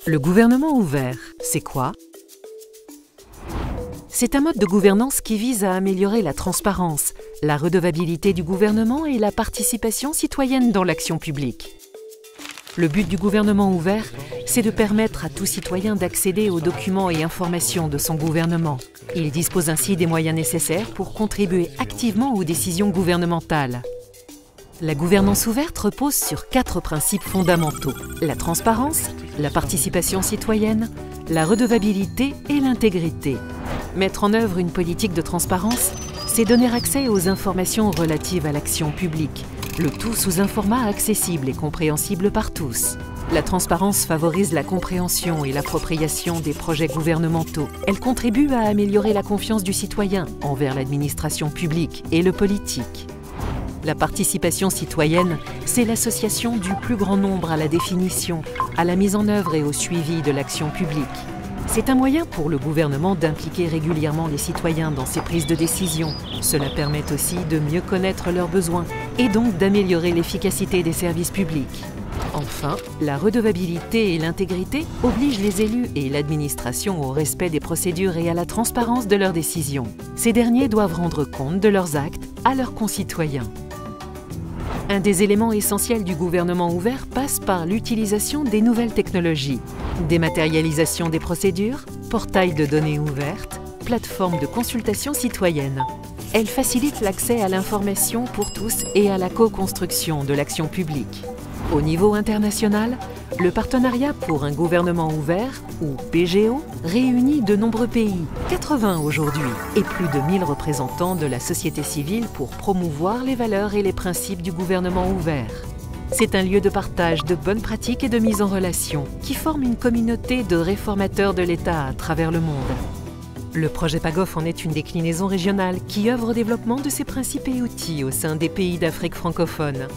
Le gouvernement ouvert, c'est quoi? C'est un mode de gouvernance qui vise à améliorer la transparence, la redevabilité du gouvernement et la participation citoyenne dans l'action publique. Le but du gouvernement ouvert, c'est de permettre à tout citoyen d'accéder aux documents et informations de son gouvernement. Il dispose ainsi des moyens nécessaires pour contribuer activement aux décisions gouvernementales. La gouvernance ouverte repose sur 4 principes fondamentaux: la transparence, la participation citoyenne, la redevabilité et l'intégrité. Mettre en œuvre une politique de transparence, c'est donner accès aux informations relatives à l'action publique, le tout sous un format accessible et compréhensible par tous. La transparence favorise la compréhension et l'appropriation des projets gouvernementaux. Elle contribue à améliorer la confiance du citoyen envers l'administration publique et le politique. La participation citoyenne, c'est l'association du plus grand nombre à la définition, à la mise en œuvre et au suivi de l'action publique. C'est un moyen pour le gouvernement d'impliquer régulièrement les citoyens dans ses prises de décision. Cela permet aussi de mieux connaître leurs besoins et donc d'améliorer l'efficacité des services publics. Enfin, la redevabilité et l'intégrité obligent les élus et l'administration au respect des procédures et à la transparence de leurs décisions. Ces derniers doivent rendre compte de leurs actes à leurs concitoyens. Un des éléments essentiels du gouvernement ouvert passe par l'utilisation des nouvelles technologies. Dématérialisation des procédures, portail de données ouvertes, plateforme de consultation citoyenne. Elle facilite l'accès à l'information pour tous et à la co-construction de l'action publique. Au niveau international, le partenariat pour un gouvernement ouvert, ou PGO, réunit de nombreux pays, 80 aujourd'hui, et plus de 1000 représentants de la société civile pour promouvoir les valeurs et les principes du gouvernement ouvert. C'est un lieu de partage de bonnes pratiques et de mise en relation, qui forme une communauté de réformateurs de l'État à travers le monde. Le projet PAGOF en est une déclinaison régionale qui œuvre au développement de ces principes et outils au sein des pays d'Afrique francophone.